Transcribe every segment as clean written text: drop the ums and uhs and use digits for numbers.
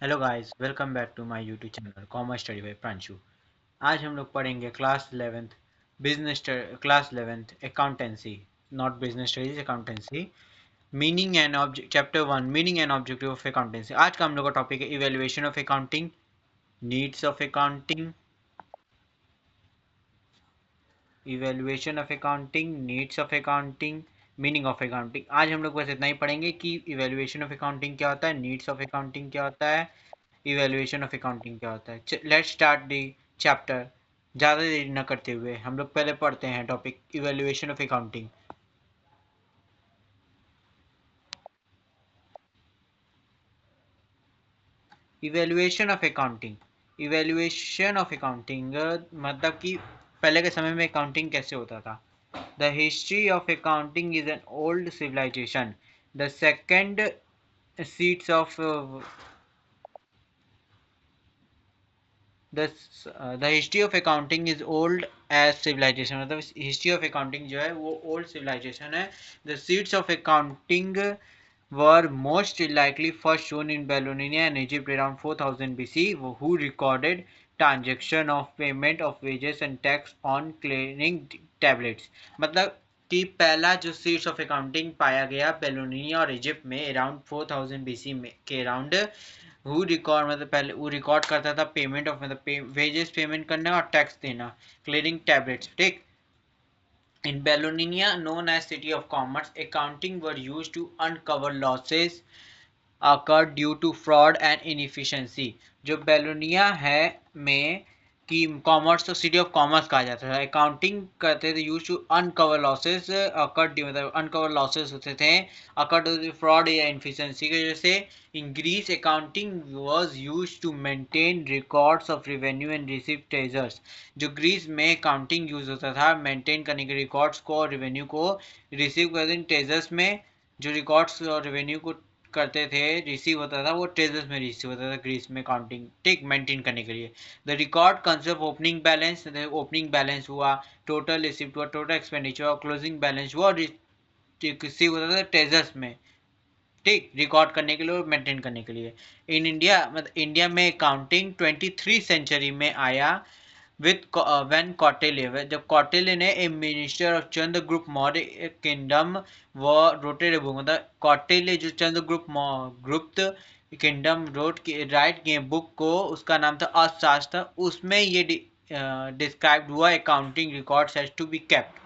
Hello guys, welcome back to my YouTube channel commerce study by Pranshu. आज हम लोग पढ़ेंगे class 11th accountancy, not business studies, accountancy. Meaning and object, chapter 1, meaning and objective of accountancy. आज का हम लोग का टॉपिक है evaluation of accounting, needs of accounting, evaluation of accounting, needs of accounting, meaning of accounting. आज हम लोग बस इतना ही पढ़ेंगे कि इवेल्युएशन ऑफ अकाउंटिंग क्या होता है, नीड्स ऑफ अकाउंटिंग क्या होता है, इवेल्युएशन ऑफ अकाउंटिंग क्या होता है। Let's start the chapter. ज़्यादा देरी न करते हुए हम लोग पहले पढ़ते हैं topic evaluation of accounting. Evaluation of accounting, evaluation of accounting मतलब कि पहले के समय में अकाउंटिंग कैसे होता था। The history of accounting is an old civilisation. The second seats of the history of accounting is old age civilisation. मतलब हिस्ट्री ऑफ अकाउंटिंग जो है वो ओल्ड सिविलाइजेशन है। The seats of accounting were most likely first shown in Babylonia and Egypt around 4000 BC, who recorded transaction of payment of wages and tax on clearing tablets। मतलब कि पहला जो seats of accounting पाया गया बेलोनिया और Egypt में around 4000 BC में के अराउंड। हु रिकॉर्ड मतलब पहले वो रिकॉर्ड करता था पेमेंट ऑफ मतलब वेजेस पेमेंट करना और टैक्स देना, क्लियरिंग टैबलेट्स। ठीक। In Babylonia, known as City of Commerce, accounting were used to uncover losses occurred due to fraud and inefficiency। जो बेलोनिया है में कि कॉमर्स तो सिटी ऑफ कॉमर्स कहा जाता है, अकाउंटिंग करते थे use to uncover losses occurred, मतलब अनकवर लॉसेस होते थे अकर्ड फ्रॉड या इनफिशिएंसी की वजह से। In Greece accounting was use to maintain records of revenue and receive treasures. जो ग्रीस में अकाउंटिंग यूज होता था मेंटेन करने के रिकॉर्ड्स को और रेवेन्यू को रिसीव करने ट्रेजर्स में। जो रिकॉर्ड्स और रेवेन्यू को करते थे रिसीव होता था वो ट्रेजर्स में रिसीव होता था ग्रीस में काउंटिंग ठीक मेंटेन करने के लिए। The record concept opening balance, opening balance हुआ, टोटल रिसिप्ट हुआ, टोटल एक्सपेंडिचर हुआ, क्लोजिंग बैलेंस हुआ, रिसीव होता था ट्रेजर्स में ठीक रिकॉर्ड करने के लिए और मेंटेन करने के लिए। इन इंडिया मतलब इंडिया में अकाउंटिंग 23 सेंचुरी में आया विद व्हेन कौटिल्य, जब कौटिल्य ने a minister of Chandragupta Maurya kingdom वो रोटेड बुक, मतलब कौटिल्य जो चंद्रगुप्त किंगडम राइट किए बुक को, उसका नाम था अर्थशास्त्र। उसमें ये डिस्क्राइब हुआ accounting records has to be kept,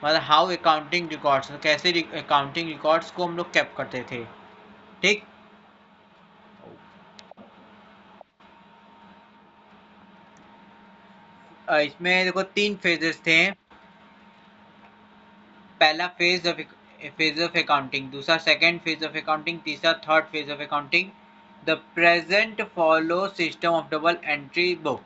मतलब हाउ अकाउंटिंग रिकॉर्ड्स, कैसे अकाउंटिंग रिकॉर्ड्स को हम लोग केप करते थे ठीक। इसमें देखो 3 फेजेस थे। पहला फेज ऑफ अकाउंटिंग, दूसरा सेकंड फेज ऑफ अकाउंटिंग, तीसरा third phase of accounting. The present follow system of double entry book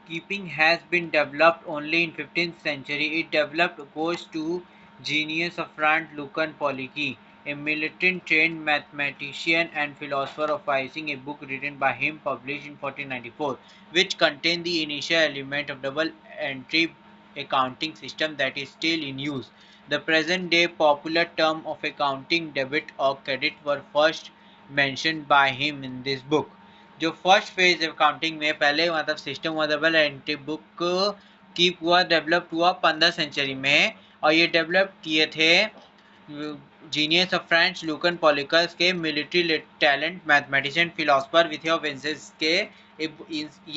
keeping has been developed only in 15th century. It developed goes to genius of Franz Lucan Policki, a militant trained mathematician and philosopher, of devising a book written by him published in 1494, which contained the initial element of double entry accounting system that is still in use. The present day popular term of accounting debit or credit were first mentioned by him in this book। जो first phase accounting में पहले मतलब system हुआ double entry book keep हुआ develop हुआ 15 century में, और ये डेवलप किए थे जीनियस ऑफ फ्रेंच लुकन पॉलिकस के मिलिट्री टैलेंट मैथमेटिशियन फिलोसफर विथियोवेंसिस के।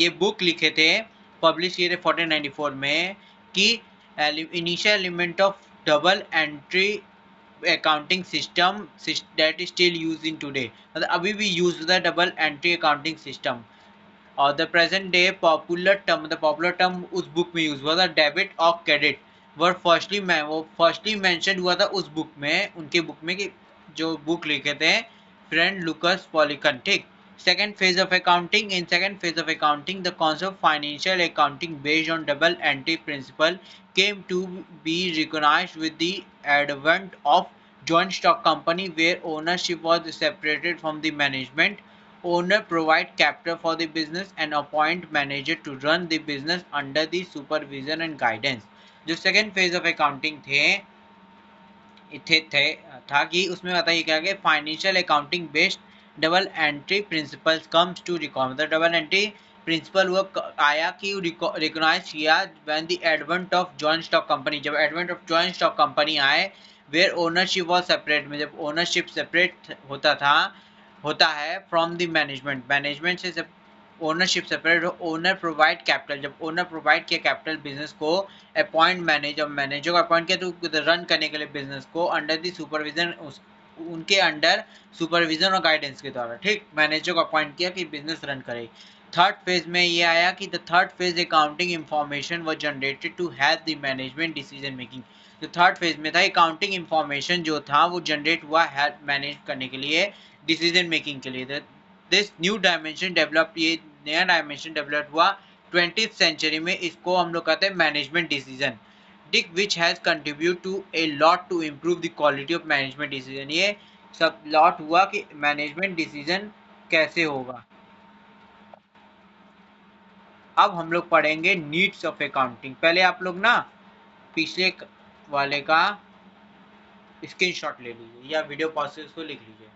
ये बुक लिखे थे, पब्लिश किए थे 1494 में कि initial element of double entry accounting system that is still use in today, मतलब अभी भी यूज होता है डबल एंट्री अकाउंटिंग सिस्टम। और the present day popular term, मतलब पॉपुलर टर्म उस बुक में यूज हुआ था डेबिट और क्रेडिट वर फर्स्टली मेंशन हुआ था उस बुक में, उनके बुक में कि जो बुक लिखे थे फ्रेंड लुकस पॉलिकन ठीक। Second phase of accounting. In second phase of accounting, the concept of financial accounting based on double entry principle came to be recognized with the advent of joint stock company, where ownership was separated from the management. Owner provide capital for the business and appoint manager to run the business under the supervision and guidance। जो second phase of accounting थे था कि उसमें बताइए क्या कि financial accounting based double entry principle comes to record, मतलब double entry principle वो आया कि रिकॉग्नाइज किया when the advent of joint stock company, जब advent of joint stock company आए, वेयर ओनरशिप वाज सेपरेट, में जब ओनरशिप सेपरेट होता है फ्रॉम द मैनेजमेंट, मैनेजमेंट से ownership separate, owner provide capital, जब ओनर प्रोवाइड किया कैपिटल बिजनेस को, अपॉइंट मैनेजर, मैनेजर को अपॉइंट किया तो रन करने के लिए बिजनेस को अंडर द सुपरविजन, उनके अंडर सुपरविजन और गाइडेंस के द्वारा, ठीक, मैनेजर को अपॉइंट किया कि बिजनेस रन करे। थर्ड फेज में ये आया कि the third phase accounting information was generated to help the management decision making, जो थर्ड फेज में था अकाउंटिंग इंफॉर्मेशन जो था वो जनरेट हुआ हेल्प मैनेज करने के लिए, डिसीजन मेकिंग के लिए। दिस न्यू डायमेंशन डेवलप, ये नया डायमेंशन डेवलप हुआ 20th सेंचुरी में, इसको हम लोग कहते हैं मैनेजमेंट डिसीजन, डिक which has contribute to a lot to improve the quality of management decision, ये सब लॉट हुआ कि मैनेजमेंट डिसीजन कैसे होगा। अब हम लोग पढ़ेंगे नीड्स ऑफ अकाउंटिंग। पहले आप लोग ना पिछले वाले का स्क्रीनशॉट ले लीजिए या वीडियो पॉज से उसको लिख लीजिए।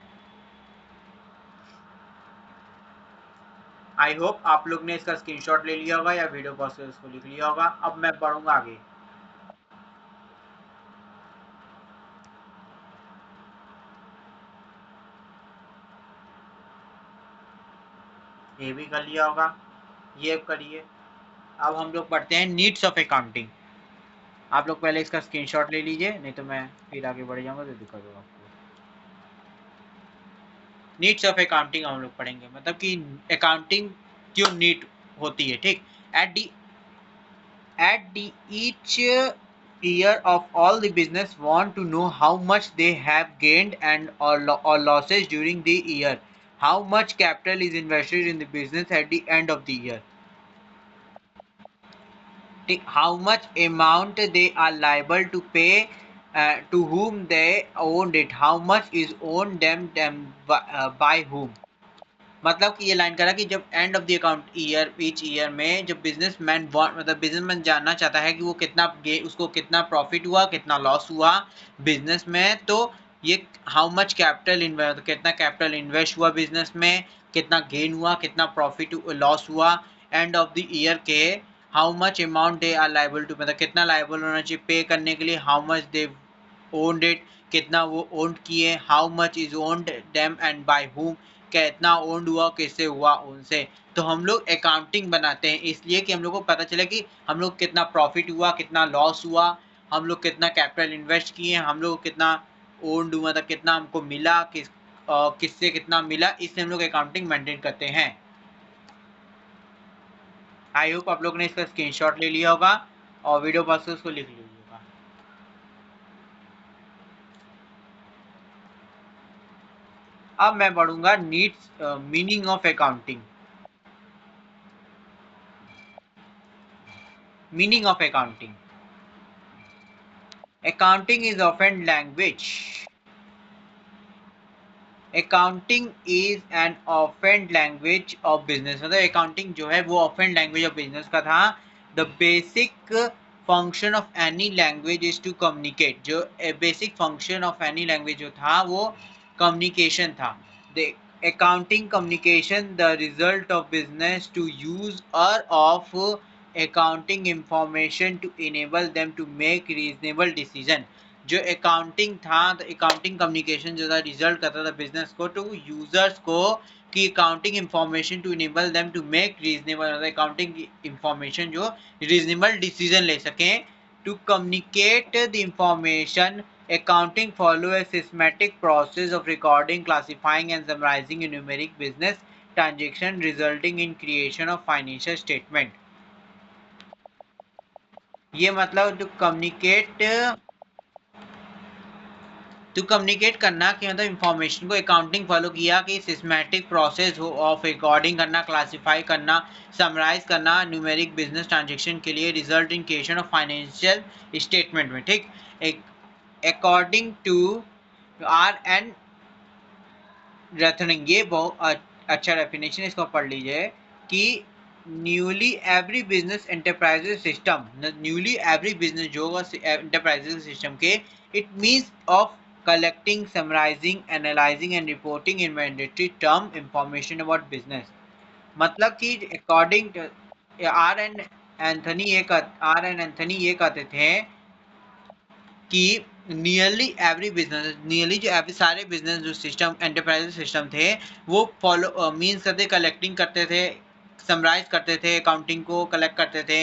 आई होप आप लोग ने इसका स्क्रीनशॉट ले लिया होगा या वीडियो पॉज से उसको लिख लिया होगा। अब मैं पढ़ूंगा आगे। ये भी कर लिया होगा, ये करिए। अब हम लोग पढ़ते हैं नीड्स ऑफ अकाउंटिंग। आप लोग पहले इसका स्क्रीनशॉट ले लीजिए, नहीं तो मैं फिर आगे बढ़ जाऊंगा तो दिक्कत होगा आपको। नीड्स ऑफ अकाउंटिंग हम लोग पढ़ेंगे, मतलब कि अकाउंटिंग क्यों नीड होती है, ठीक। At the each year of all the business want to know how much they have gained and or losses during the year, how much capital is invested in the business at the end of the year, how much amount they are liable to pay to whom they owned it, how much is owned them by whom। मतलब कि ये line करा कि जब and of the account year, each year में जब businessman मतलब businessman जानना चाहता है कि वो कितना उसको कितना प्रॉफिट हुआ, कितना लॉस हुआ बिजनेस में, तो ये हाउ मच कैपिटल इन्वेस्ट, कितना कैपिटल इन्वेस्ट हुआ बिजनेस में, कितना गेन हुआ, कितना प्रॉफिट लॉस हुआ एंड ऑफ द ईयर के, how much amount they are liable to, मतलब कितना लाइबल होना चाहिए पे करने के लिए, how much they owned it, कितना वो ओन्ड किए, how much is owned them and by whom, कितना ओन्ड हुआ, कैसे हुआ उनसे। तो हम लोग अकाउंटिंग बनाते हैं इसलिए कि हम लोग को पता चले कि हम लोग कितना प्रॉफिट हुआ, कितना लॉस हुआ, हम लोग कितना कैपिटल इन्वेस्ट किए, हम लोग कितना ओन्ड हुआ था, कितना हमको मिला, किससे कितना मिला, इसलिए हम लोग अकाउंटिंग मेंटेन करते हैं। आई होप आप लोग ने इसका स्क्रीनशॉट ले लिया होगा और वीडियो पास उसको लिख लीजिएगा। अब मैं बढ़ूंगा needs meaning of accounting. Meaning of accounting, accounting is often language, accounting is an often language of business, मतलब accounting जो है वो often language of business का था। the basic function of any language is to communicate, जो basic function of any language जो था वो communication था। the accounting communication the result of business to use or of accounting information to enable them to make reasonable decision, जो accounting था, तो accounting communication जो था रिजल्ट करता था बिजनेस को टू यूजर्स को कि accounting information to enable them to make reasonable, accounting information जो रीजनेबल डिसीजन ले सकें। To communicate the information accounting follow a systematic process of recording, classifying and summarizing numeric business transaction resulting in creation of financial statement। ये मतलब to communicate करना कि मतलब information को accounting follow किया कि सिस्टमैटिक प्रोसेस हो ऑफ रिकॉर्डिंग करना, क्लासिफाई करना, समराइज करना न्यूमेरिक बिजनेस ट्रांजेक्शन के लिए result in creation of financial statement में, ठीक। अकॉर्डिंग टू आर एन रथनिंग, ये बहुत अच्छा डेफिनेशन, इसको पढ़ लीजिए कि newly every business enterprises system, newly every business जो होगा एंटरप्राइजेज सिस्टम के, it means of collecting, summarizing, analyzing and reporting in mandatory term information about business. मतलब कि अकॉर्डिंग आर एन एंथनी ये कहते थे कि नियरली जो एवरी सारे बिजनेस जो सिस्टम एंटरप्राइज सिस्टम थे वो फॉलो मीन्स करते कलेक्टिंग करते थे, समराइज करते थे, अकाउंटिंग को कलेक्ट करते थे,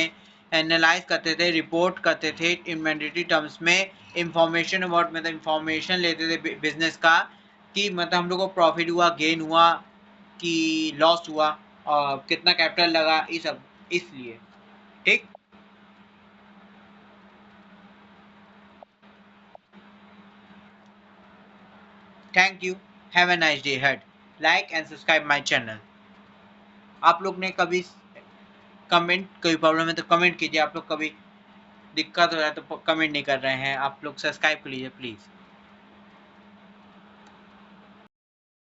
एनालाइज करते थे, रिपोर्ट करते थे इन मैंडेटरी टर्म्स में, इंफॉर्मेशन अबाउट मतलब इंफॉर्मेशन लेते थे बिजनेस का कि मतलब हम लोग को प्रॉफिट हुआ, गेन हुआ कि लॉस हुआ और कितना कैपिटल लगा, ये सब इसलिए। ठीक, thank you, have a nice day head, like and subscribe my channel. आप लोग ने कभी कमेंट, कोई प्रॉब्लम है तो कमेंट कीजिए, आप लोग कभी दिक्कत हो रहा है तो कमेंट नहीं कर रहे हैं, आप लोग सब्सक्राइब कर लीजिए प्लीज़।